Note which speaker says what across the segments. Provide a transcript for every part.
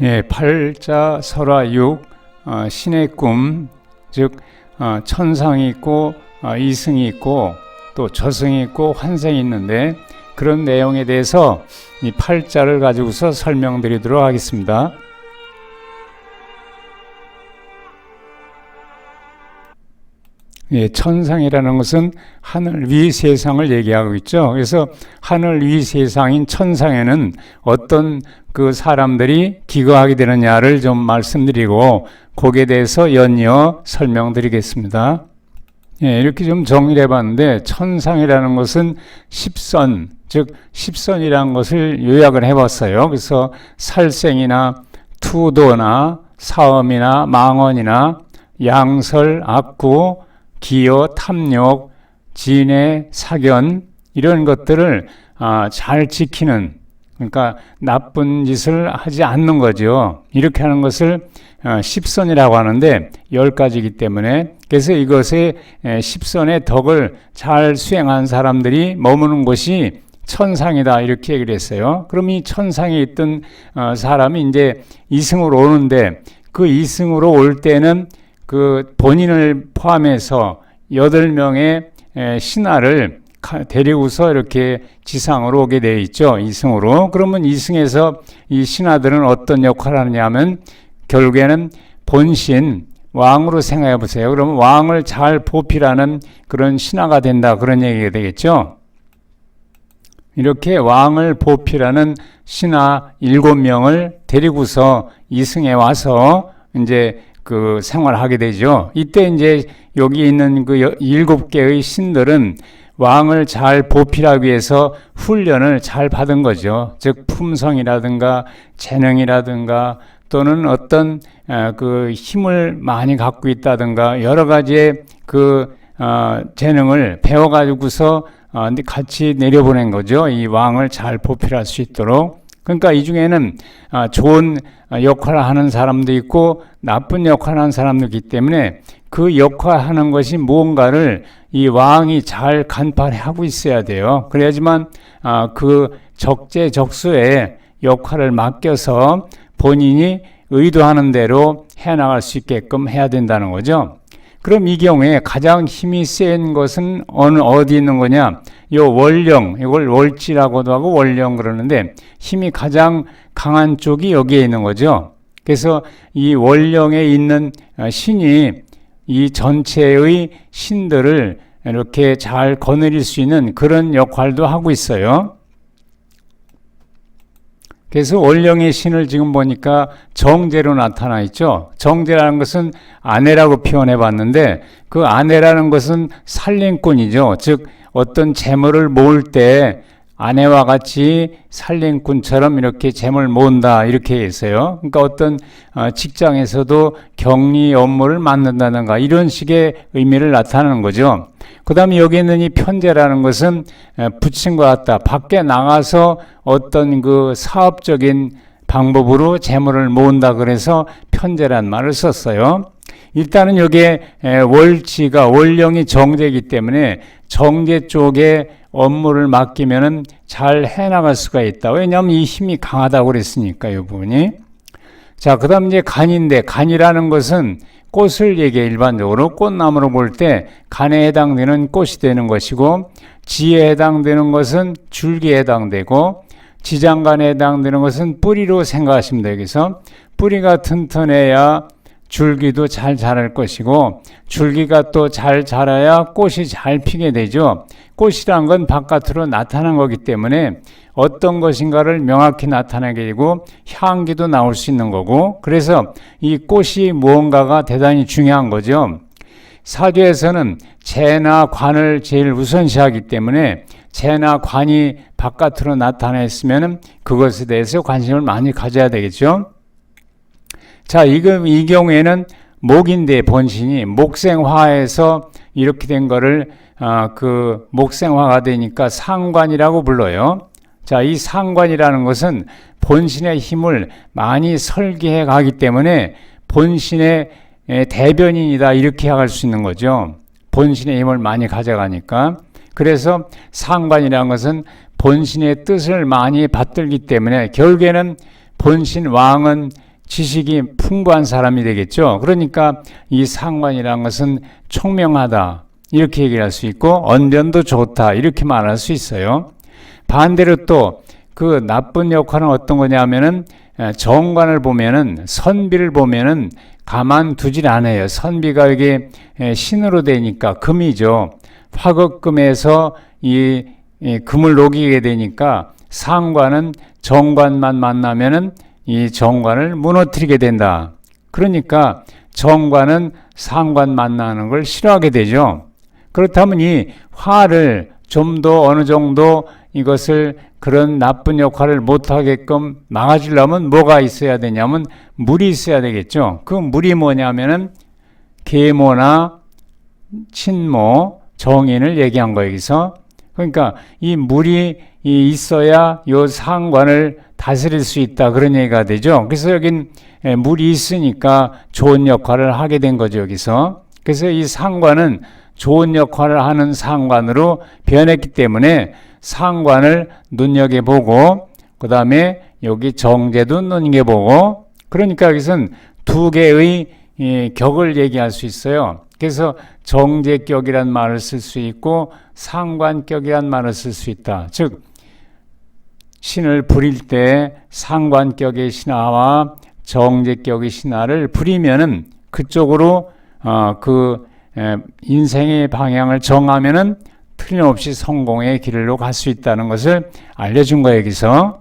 Speaker 1: 예, 팔자, 설화, 육, 신의 꿈, 즉 천상이 있고 이승이 있고 또 저승이 있고 환생이 있는데 그런 내용에 대해서 이 팔자를 가지고서 설명드리도록 하겠습니다. 예, 천상이라는 것은 하늘 위 세상을 얘기하고 있죠. 그래서 하늘 위 세상인 천상에는 어떤 그 사람들이 기거하게 되느냐를 좀 말씀드리고 거기에 대해서 연이어 설명드리겠습니다. 예, 이렇게 좀 정리를 해봤는데 천상이라는 것은 십선, 즉 십선이라는 것을 요약을 해봤어요. 그래서 살생이나 투도나 사음이나 망언이나 양설, 악구, 기여, 탐욕, 진해, 사견 이런 것들을 잘 지키는, 그러니까 나쁜 짓을 하지 않는 거죠. 이렇게 하는 것을 십선이라고 하는데 10가지이기 때문에 그래서 이것의 십선의 덕을 잘 수행한 사람들이 머무는 곳이 천상이다 이렇게 얘기를 했어요. 그럼 이 천상에 있던 사람이 이제 이승으로 오는데 그 이승으로 올 때는 그 본인을 포함해서 8명의 신하를 데리고서 이렇게 지상으로 오게 되어 있죠. 이승으로. 그러면 이승에서 이 신하들은 어떤 역할을 하느냐 하면 결국에는 본신, 왕으로 생각해 보세요. 그러면 왕을 잘 보필하는 그런 신하가 된다. 그런 얘기가 되겠죠. 이렇게 왕을 보필하는 신하 7명을 데리고서 이승에 와서 이제 그 생활하게 되죠. 이때 이제 여기 있는 그 7개의 신들은 왕을 잘 보필하기 위해서 훈련을 잘 받은 거죠. 즉 품성이라든가 재능이라든가 또는 어떤 그 힘을 많이 갖고 있다든가 여러 가지의 그 재능을 배워가지고서 같이 내려보낸 거죠. 이 왕을 잘 보필할 수 있도록. 그러니까 이 중에는 좋은 역할을 하는 사람도 있고 나쁜 역할을 하는 사람도 있기 때문에 그 역할을 하는 것이 무언가를 이 왕이 잘 간파하고 있어야 돼요. 그래야지만 그 적재적소의 역할을 맡겨서 본인이 의도하는 대로 해나갈 수 있게끔 해야 된다는 거죠. 그럼 이 경우에 가장 힘이 센 것은 어디 있는 거냐? 요 월령, 이걸 월지라고도 하고 월령 그러는데 힘이 가장 강한 쪽이 여기에 있는 거죠. 그래서 이 월령에 있는 신이 이 전체의 신들을 이렇게 잘 거느릴 수 있는 그런 역할도 하고 있어요. 그래서 월령의 신을 지금 보니까 정제로 나타나 있죠. 정제라는 것은 아내라고 표현해 봤는데 그 아내라는 것은 살림꾼이죠. 즉 어떤 재물을 모을 때 아내와 같이 살림꾼처럼 이렇게 재물을 모은다 이렇게 했어요. 그러니까 어떤 직장에서도 격리 업무를 맡는다든가 이런 식의 의미를 나타내는 거죠. 그 다음에 여기 있는 이 편재라는 것은 붙인 것 같다. 밖에 나가서 어떤 그 사업적인 방법으로 재물을 모은다 그래서 편재란 말을 썼어요. 일단은 여기에 월지가 월령이 정제이기 때문에 정제 쪽에 업무를 맡기면은 잘 해나갈 수가 있다. 왜냐하면 이 힘이 강하다고 그랬으니까 이 부분이. 자, 그 다음 이제 간인데 간이라는 것은 꽃을 얘기해 일반적으로 꽃나무로 볼 때 간에 해당되는 꽃이 되는 것이고 지에 해당되는 것은 줄기에 해당되고 지장간에 해당되는 것은 뿌리로 생각하시면 돼요. 여기서 뿌리가 튼튼해야 줄기도 잘 자랄 것이고 줄기가 또 잘 자라야 꽃이 잘 피게 되죠. 꽃이란 건 바깥으로 나타난 거기 때문에 어떤 것인가를 명확히 나타내게 되고 향기도 나올 수 있는 거고 그래서 이 꽃이 무언가가 대단히 중요한 거죠. 사주에서는 재나 관을 제일 우선시하기 때문에 재나 관이 바깥으로 나타나 있으면 그것에 대해서 관심을 많이 가져야 되겠죠. 자, 이 경우에는 목인데 본신이 목생화에서 이렇게 된 거를 그 목생화가 되니까 상관이라고 불러요. 자, 이 상관이라는 것은 본신의 힘을 많이 설계해 가기 때문에 본신의 대변인이다 이렇게 할 수 있는 거죠. 본신의 힘을 많이 가져가니까. 그래서 상관이라는 것은 본신의 뜻을 많이 받들기 때문에 결국에는 본신 왕은 지식이 풍부한 사람이 되겠죠. 그러니까 이 상관이라는 것은 총명하다 이렇게 얘기를 할 수 있고 언변도 좋다 이렇게 말할 수 있어요. 반대로 또 그 나쁜 역할은 어떤 거냐면은 정관을 보면은 선비를 보면은 가만두질 않아요. 선비가 이게 신으로 되니까 금이죠. 화극금에서 이 금을 녹이게 되니까 상관은 정관만 만나면은 이 정관을 무너뜨리게 된다. 그러니까 정관은 상관 만나는 걸 싫어하게 되죠. 그렇다면 이 화를 좀 더 어느 정도 이것을 그런 나쁜 역할을 못하게끔 막아주려면 뭐가 있어야 되냐면 물이 있어야 되겠죠. 그 물이 뭐냐면은 계모나 친모, 정인을 얘기한 거예요. 여기서. 그러니까 이 물이 있어야 요 상관을 다스릴 수 있다. 그런 얘기가 되죠. 그래서 여긴 물이 있으니까 좋은 역할을 하게 된 거죠. 여기서. 그래서 이 상관은 좋은 역할을 하는 상관으로 변했기 때문에 상관을 눈여겨보고 그 다음에 여기 정제도 눈여겨보고 그러니까 여기서는 두 개의 격을 얘기할 수 있어요. 그래서 정제격이란 말을 쓸 수 있고 상관격이란 말을 쓸 수 있다. 즉 신을 부릴 때 상관격의 신하와 정제격의 신하를 부리면은 그쪽으로 그 인생의 방향을 정하면은 틀림없이 성공의 길로 갈 수 있다는 것을 알려준 거예요. 여기서.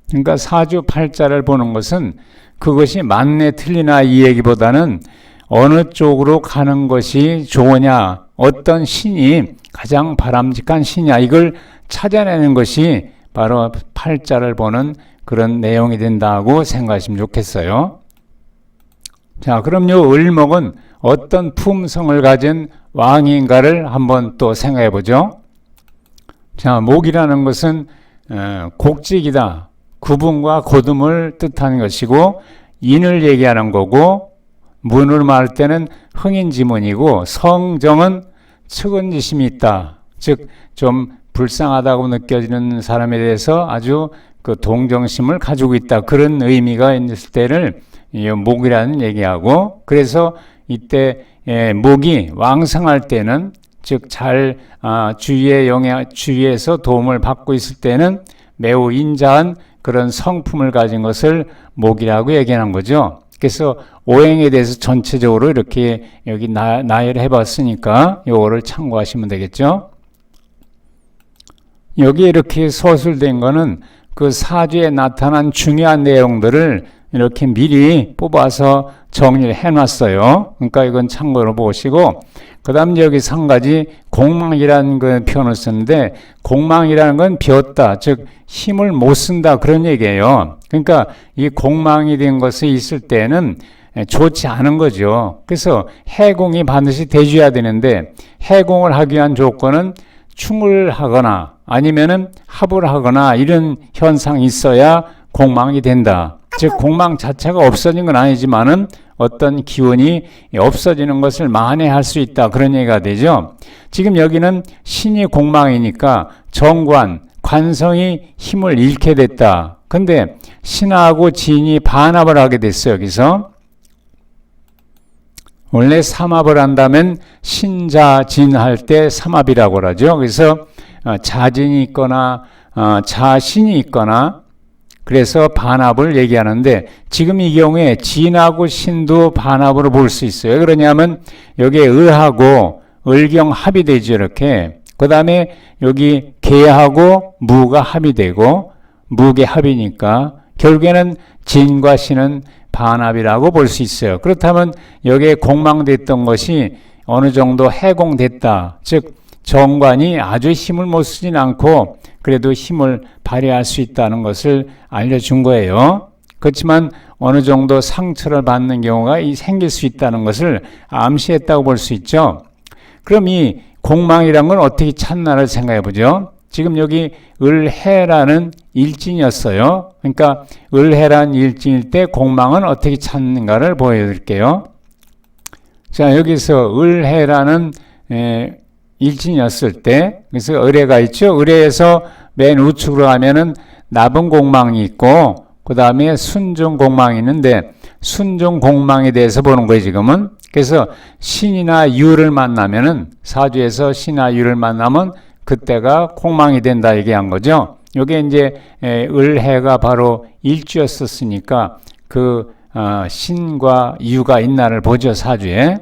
Speaker 1: 그러니까 사주팔자를 보는 것은 그것이 맞네 틀리나 이 얘기보다는 어느 쪽으로 가는 것이 좋으냐, 어떤 신이 가장 바람직한 신이냐 이걸 찾아내는 것이 바로 팔자를 보는 그런 내용이 된다고 생각하시면 좋겠어요. 자, 그럼 요 을목은 어떤 품성을 가진 왕인가를 한번 또 생각해 보죠. 자, 목이라는 것은 곡직이다. 구분과 고듬을 뜻하는 것이고 인을 얘기하는 거고 문을 말할 때는 흥인지문이고 성정은 측은지심이 있다. 즉 좀 불쌍하다고 느껴지는 사람에 대해서 아주 그 동정심을 가지고 있다. 그런 의미가 있을 때를 목이라는 얘기하고 그래서 이때 목이 왕성할 때는 즉 잘 주위의 영향 주위에서 도움을 받고 있을 때는 매우 인자한 그런 성품을 가진 것을 목이라고 얘기하는 거죠. 그래서 오행에 대해서 전체적으로 이렇게 여기 나열해 봤으니까 요거를 참고하시면 되겠죠. 여기 이렇게 서술된 거는 그 사주에 나타난 중요한 내용들을 이렇게 미리 뽑아서 정리를 해놨어요. 그러니까 이건 참고로 보시고 그 다음 여기서 한 가지 공망이라는 그 표현을 쓰는데 공망이라는 건 비었다. 즉 힘을 못 쓴다 그런 얘기예요. 그러니까 이 공망이 된 것이 있을 때는 좋지 않은 거죠. 그래서 해공이 반드시 대줘야 되는데 해공을 하기 위한 조건은 충을 하거나 아니면은 합을 하거나 이런 현상이 있어야 공망이 된다. 즉 공망 자체가 없어진 건 아니지만은 어떤 기운이 없어지는 것을 만회할 수 있다. 그런 얘기가 되죠. 지금 여기는 신이 공망이니까 정관, 관성이 힘을 잃게 됐다. 근데 신하고 진이 반합을 하게 됐어요. 여기서. 원래 삼합을 한다면 신자진할 때 삼합이라고 하죠. 그래서 자진이 있거나 자신이 있거나 그래서 반합을 얘기하는데 지금 이 경우에 진하고 신도 반합으로 볼 수 있어요. 그러냐면 여기에 을하고 을경 합이 되죠. 이렇게. 그 다음에 여기 계하고 무가 합이 되고 무계 합이니까 결국에는 진과 신은 반합이라고 볼 수 있어요. 그렇다면 여기에 공망됐던 것이 어느 정도 해공됐다. 즉 정관이 아주 힘을 못 쓰진 않고 그래도 힘을 발휘할 수 있다는 것을 알려준 거예요. 그렇지만 어느 정도 상처를 받는 경우가 생길 수 있다는 것을 암시했다고 볼 수 있죠. 그럼 이 공망이란 건 어떻게 찾나를 생각해 보죠. 지금 여기 을해라는 일진이었어요. 그러니까 을해라는 일진일 때 공망은 어떻게 찾는가를 보여드릴게요. 자, 여기서 을해라는 일진이었을 때, 그래서 을해가 있죠. 을해에서 맨 우측으로 가면은 나분 공망이 있고, 그 다음에 순종공망이 있는데 순종공망에 대해서 보는 거예요, 지금은. 그래서 신이나 유를 만나면은 사주에서 신이나 유를 만나면 그때가 공망이 된다 얘기한 거죠. 요게 이제 을해가 바로 일주였었으니까 그 신과 유가 있나를 보죠, 사주에.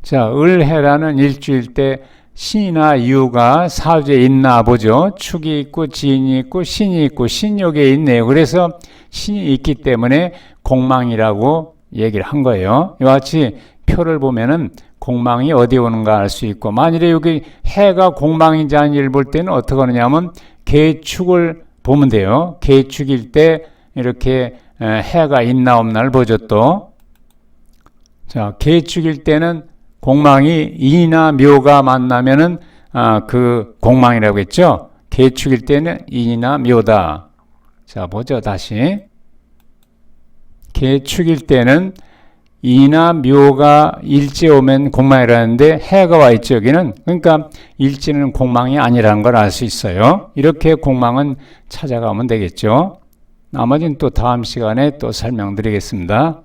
Speaker 1: 자, 을해라는 일주일 때 신이나 유가 사주에 있나 보죠. 축이 있고 지인이 있고 신이 있고 신욕에 있네요. 그래서 신이 있기 때문에 공망이라고 얘기를 한 거예요. 이와 같이 표를 보면은 공망이 어디에 오는가 알 수 있고, 만일에 여기 해가 공망인지 아닌지를 볼 때는 어떻게 하느냐면 계축을 보면 돼요. 계축일 때 이렇게 해가 있나 없나를 보죠. 또 자, 계축일 때는 공망이 인이나 묘가 만나면은 그 공망이라고 했죠. 계축일 때는 인이나 묘다. 자, 보죠. 다시. 계축일 때는 인이나 묘가 일지에 오면 공망이라는데 해가 와 있죠, 여기는. 그러니까 일지는 공망이 아니라는 걸 알 수 있어요. 이렇게 공망은 찾아가면 되겠죠. 나머지는 또 다음 시간에 또 설명드리겠습니다.